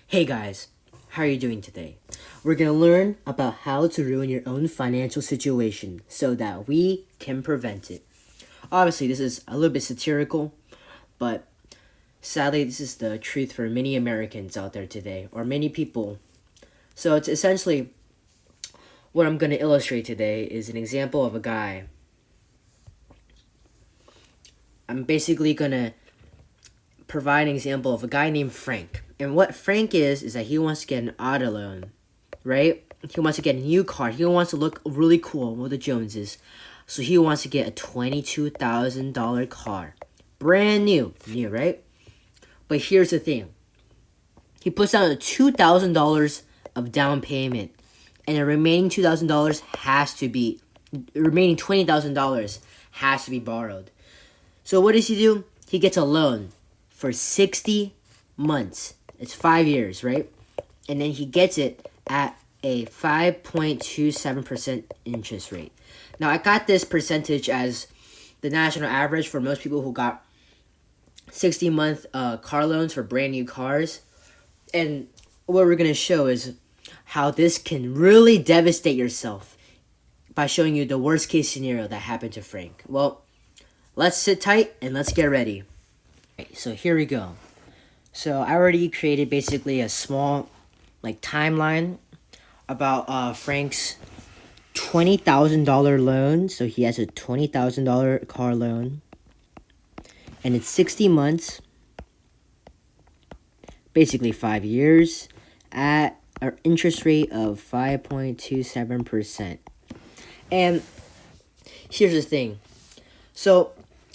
Hey guys, how are you doing today? We're gonna learn about how to ruin your own financial situation so that we can prevent it. Obviously, this is a little bit satirical, but sadly, this is the truth for many Americans out there today, or many people. So, it's essentially what I'm gonna illustrate today is an example of a guy. I'm basically gonna provide an example of a guy named Frank. And what Frank is that he wants to get an auto loan, right? He wants to get a new car. He wants to look really cool with the Joneses. So he wants to get a $22,000 car. Brand new, right? But here's the thing. He puts down a $2,000 of down payment. And the remaining $2,000 remaining $20,000 has to be borrowed. So what does he do? He gets a loan for 60 months. It's 5 years, right? And then he gets it at a 5.27% interest rate. Now, I got this percentage as the national average for most people who got 60-month car loans for brand new cars. And what we're going to show is how this can really devastate yourself by showing you the worst case scenario that happened to Frank. Well, let's sit tight and let's get ready. So here we go. So I already created basically a small timeline about Frank's $20,000 loan. So he has a $20,000 car loan. And it's 60 months. Basically 5 years at an interest rate of 5.27%. And here's the thing. So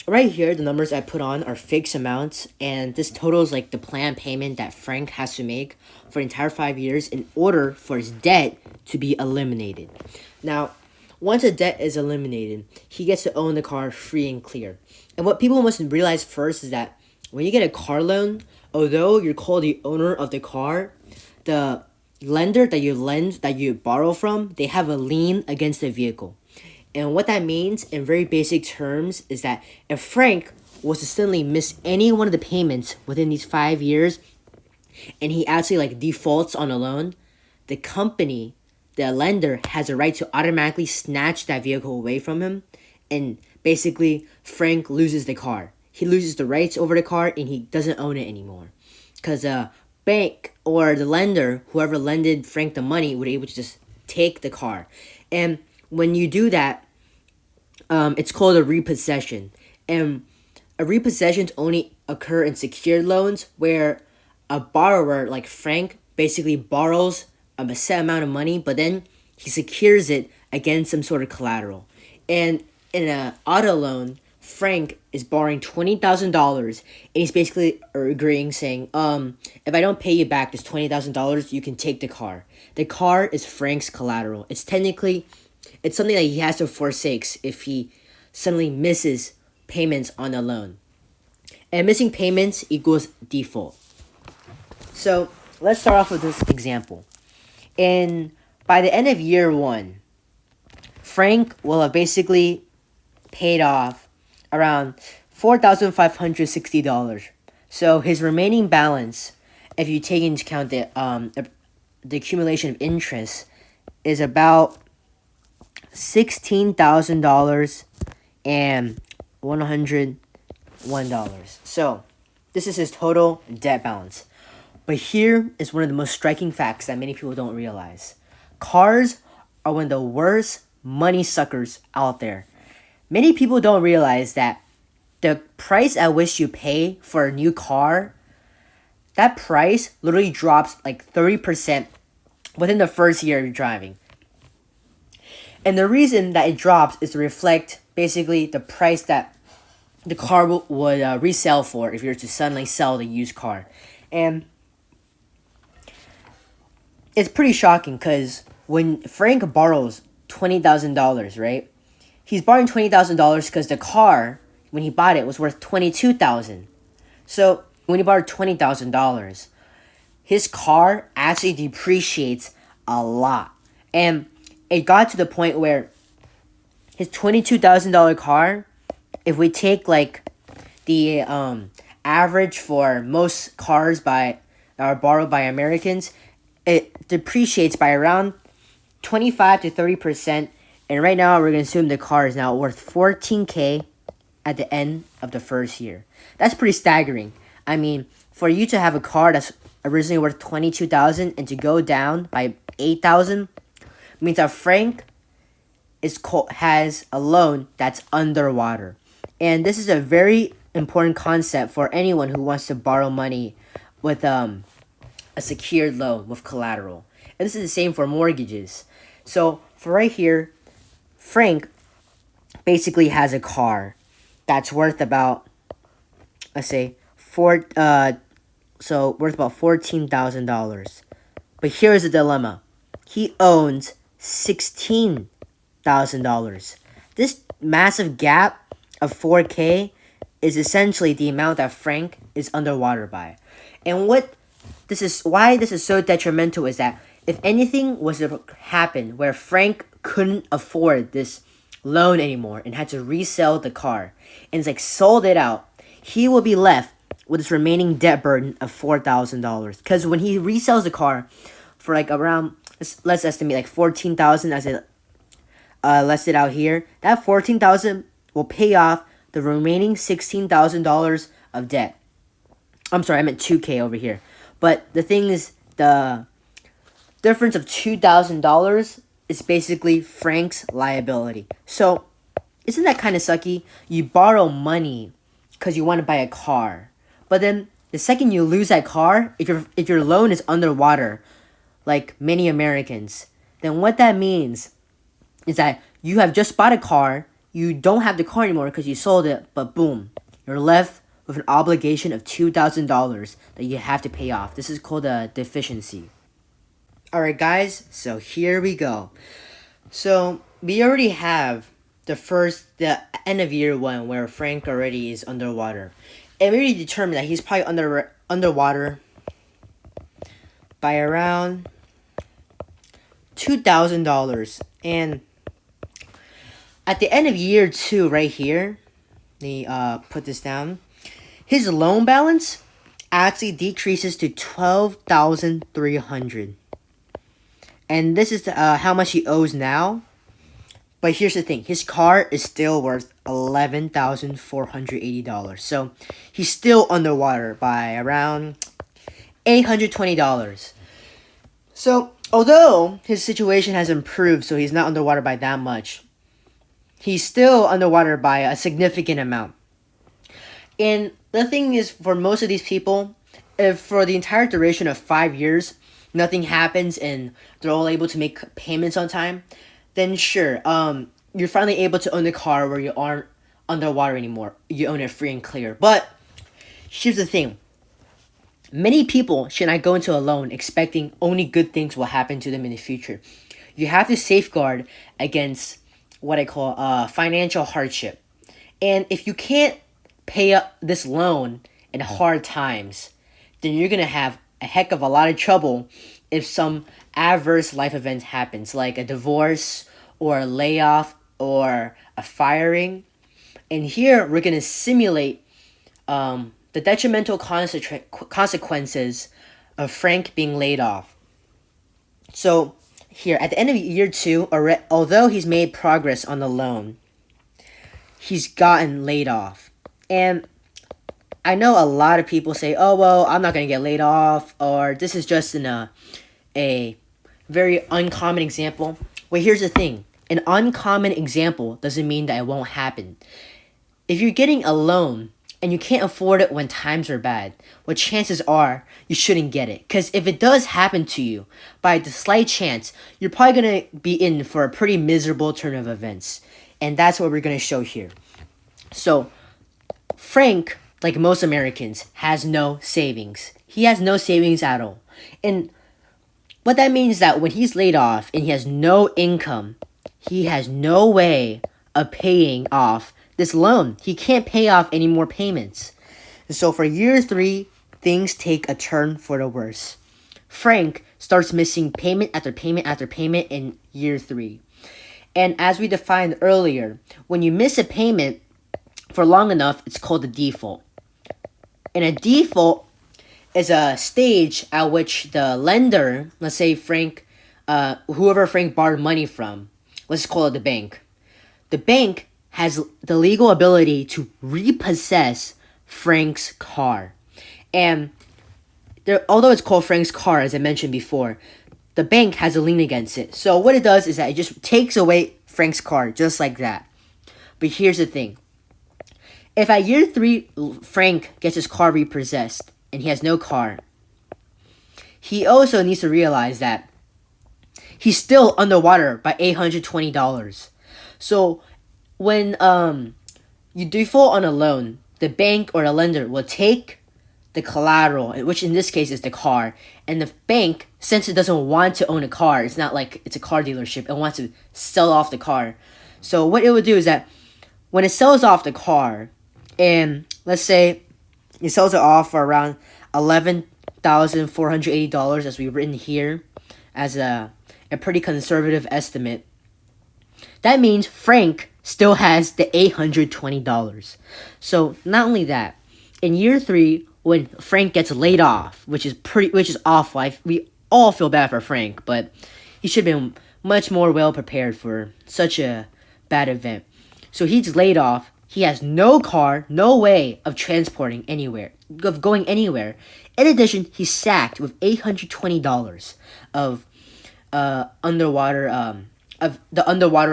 right here, the numbers I put on are fixed amounts, and this totals the planned payment that Frank has to make for the entire 5 years in order for his debt to be eliminated. Now, once a debt is eliminated, he gets to own the car free and clear. And what people must realize first is that when you get a car loan, although you're called the owner of the car, the lender that you borrow from, they have a lien against the vehicle. And what that means in very basic terms is that if Frank was to suddenly miss any one of the payments within these 5 years and he actually defaults on a loan, the company, the lender, has a right to automatically snatch that vehicle away from him, and basically Frank loses the car. He loses the rights over the car and he doesn't own it anymore. Because the bank or the lender, whoever lended Frank the money, would be able to just take the car. And when you do that, it's called a repossession. And a repossession only occur in secured loans where a borrower like Frank basically borrows a set amount of money, but then he secures it against some sort of collateral. And in an auto loan, Frank is borrowing $20,000, and he's basically agreeing, saying, if I don't pay you back this $20,000, you can take the car. The car is Frank's collateral. It's something that he has to forsake if he suddenly misses payments on a loan. And missing payments equals default. So let's start off with this example. By the end of year 1, Frank will have basically paid off around $4,560. So his remaining balance, if you take into account the accumulation of interest, is about $16,000 and $101. So this is his total debt balance. But here is one of the most striking facts that many people don't realize. Cars are one of the worst money suckers out there. Many people don't realize that the price at which you pay for a new car, that price literally drops 30% within the first year of driving. And the reason that it drops is to reflect basically the price that the car would resell for if you were to suddenly sell the used car. And it's pretty shocking because when Frank borrows $20,000, right? He's borrowing $20,000 because the car, when he bought it, was worth $22,000. So when he borrowed $20,000, his car actually depreciates a lot. And it got to the point where his $22,000 car, if we take the average for most cars by are borrowed by Americans, it depreciates by around 25 to 30%. And right now, we're going to assume the car is now worth 14K at the end of the first year. That's pretty staggering. I mean, for you to have a car that's originally worth 22,000 and to go down by 8,000 means that Frank has a loan that's underwater. And this is a very important concept for anyone who wants to borrow money with a secured loan with collateral. And this is the same for mortgages. So for right here, Frank basically has a car that's worth about, let's say, worth about $14,000. But here's the dilemma. He owns $16,000. This massive gap of 4K is essentially the amount that Frank is underwater by. And why this is so detrimental is that if anything was to happen where Frank couldn't afford this loan anymore and had to resell the car and it's like sold it out, he will be left with this remaining debt burden of $4,000. Because when he resells the car for like around, let's estimate like 14,000 as it listed out here, that 14,000 will pay off the remaining $16,000 of debt. I'm sorry, I meant 2K over here. But the thing is, the difference of $2,000 is basically Frank's liability. So, isn't that kind of sucky? You borrow money because you want to buy a car. But then, the second you lose that car, if your loan is underwater, like many Americans, then what that means is that you have just bought a car, you don't have the car anymore because you sold it, but boom, you're left with an obligation of $2,000 that you have to pay off. This is called a deficiency. Alright guys, so here we go. So we already have the end of year one where Frank already is underwater. And we already determined that he's probably underwater by around $2,000. And at the end of year two right here, let me put this down. His loan balance actually decreases to $12,300. And this is how much he owes now. But here's the thing. His car is still worth $11,480. So he's still underwater by around $820. So although his situation has improved, so he's not underwater by that much, he's still underwater by a significant amount. And the thing is, for most of these people, if for the entire duration of 5 years, nothing happens and they're all able to make payments on time, then sure, you're finally able to own a car where you aren't underwater anymore. You own it free and clear. But here's the thing. Many people should not go into a loan expecting only good things will happen to them in the future. You have to safeguard against what I call financial hardship. And if you can't pay up this loan in hard times, then you're going to have a heck of a lot of trouble if some adverse life event happens, like a divorce or a layoff or a firing. And here we're going to simulate the detrimental consequences of Frank being laid off. So here, at the end of year two, although he's made progress on the loan, he's gotten laid off. And I know a lot of people say, oh, well, I'm not going to get laid off, or this is just a very uncommon example. Well, here's the thing. An uncommon example doesn't mean that it won't happen. If you're getting a loan and you can't afford it when times are bad, well, chances are you shouldn't get it. Because if it does happen to you, by the slight chance, you're probably going to be in for a pretty miserable turn of events. And that's what we're going to show here. So, Frank, like most Americans, has no savings. He has no savings at all. And what that means is that when he's laid off and he has no income, he has no way of paying off this loan. He can't pay off any more payments. And so for year three, things take a turn for the worse. Frank starts missing payment after payment after payment in year three. And as we defined earlier, when you miss a payment for long enough, it's called a default. And a default is a stage at which the lender, let's say Frank, whoever Frank borrowed money from, let's call it the bank has the legal ability to repossess Frank's car. And although it's called Frank's car, as I mentioned before, the bank has a lien against it. So what it does is that it just takes away Frank's car, just like that. But here's the thing. If at year 3, Frank gets his car repossessed, and he has no car, he also needs to realize that he's still underwater by $820. So when you default on a loan, the bank or the lender will take the collateral, which in this case is the car, and the bank, since it doesn't want to own a car, it's not like it's a car dealership, it wants to sell off the car. So what it would do is that when it sells off the car, and let's say it sells it off for around $11,480, as we've written here as a pretty conservative estimate, that means Frank still has the $820. So not only that, in year 3, when Frank gets laid off, which is awful. We all feel bad for Frank, but he should have been much more well prepared for such a bad event. So he's laid off. He has no car, no way of transporting anywhere, of going anywhere. In addition, he's sacked with $820 of underwater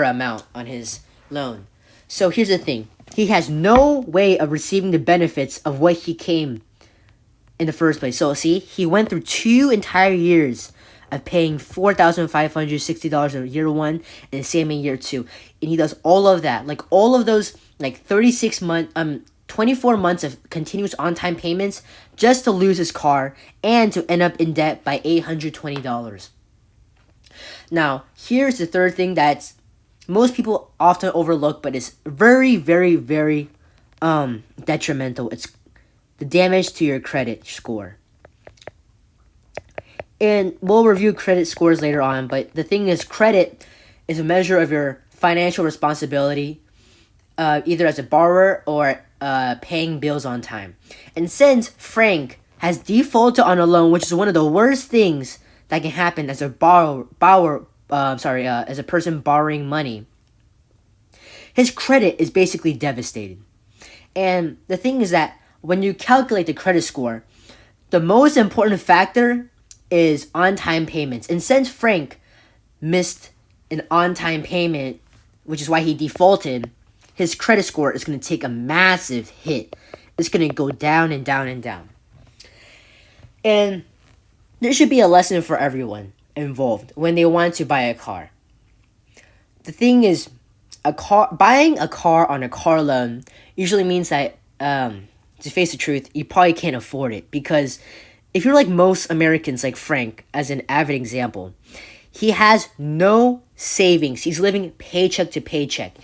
amount on his loan. So here's the thing. He has no way of receiving the benefits of what he came in the first place. So see, he went through 2 entire years of paying $4,560 in year 1 and the same in year 2. And he does all of that. Like all of those 24 months of continuous on-time payments just to lose his car and to end up in debt by $820. Now, here's the third thing that's most people often overlook, but it's very, very, very detrimental. It's the damage to your credit score. And we'll review credit scores later on, but the thing is, credit is a measure of your financial responsibility, either as a borrower or paying bills on time. And since Frank has defaulted on a loan, which is one of the worst things that can happen as a as a person borrowing money, his credit is basically devastated. And the thing is that when you calculate the credit score, the most important factor is on-time payments. And since Frank missed an on-time payment, which is why he defaulted, his credit score is going to take a massive hit. It's going to go down and down and down. And there should be a lesson for everyone involved when they want to buy a car. The thing is, buying a car on a car loan usually means that, to face the truth, you probably can't afford it. Because if you're like most Americans, like Frank, as an avid example, he has no savings. He's living paycheck to paycheck.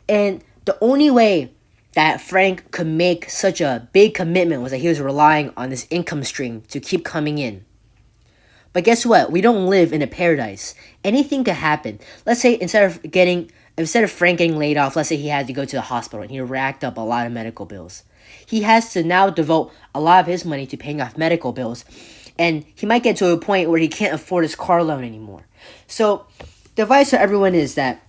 And the only way that Frank could make such a big commitment was that he was relying on this income stream to keep coming in. But guess what? We don't live in a paradise. Anything could happen. Let's say instead of Frank getting laid off, let's say he had to go to the hospital and he racked up a lot of medical bills. He has to now devote a lot of his money to paying off medical bills. And he might get to a point where he can't afford his car loan anymore. So the advice for everyone is that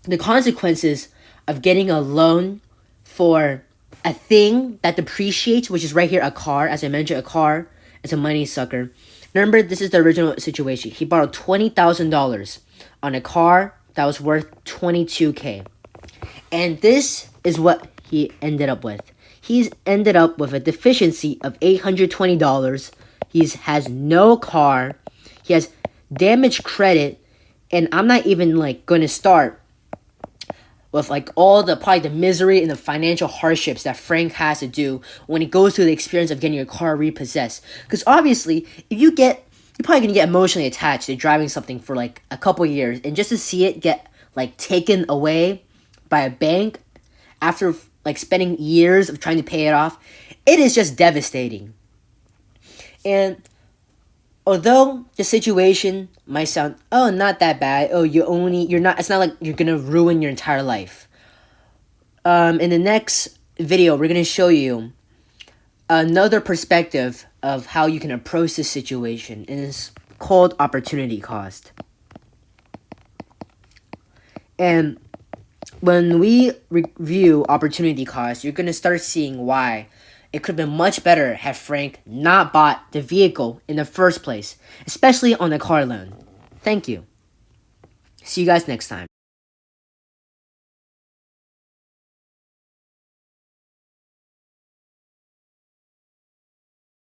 the consequences of getting a loan for a thing that depreciates, which is right here, a car. As I mentioned, a car is a money sucker. Remember, this is the original situation. He borrowed $20,000 on a car that was worth $22,000. And this is what he ended up with. He's ended up with a deficiency of $820. He has no car. He has damaged credit. And I'm not even going to start with all probably the misery and the financial hardships that Frank has to do when he goes through the experience of getting your car repossessed. Because obviously, if you're probably going to get emotionally attached to driving something for a couple years, and just to see it get taken away by a bank after spending years of trying to pay it off, it is just devastating. And although the situation might sound, not that bad. It's not like you're going to ruin your entire life. In the next video, we're going to show you another perspective of how you can approach this situation, and it's called opportunity cost. And when we review opportunity cost, you're going to start seeing why it could have been much better had Frank not bought the vehicle in the first place, especially on the car loan. Thank you. See you guys next time.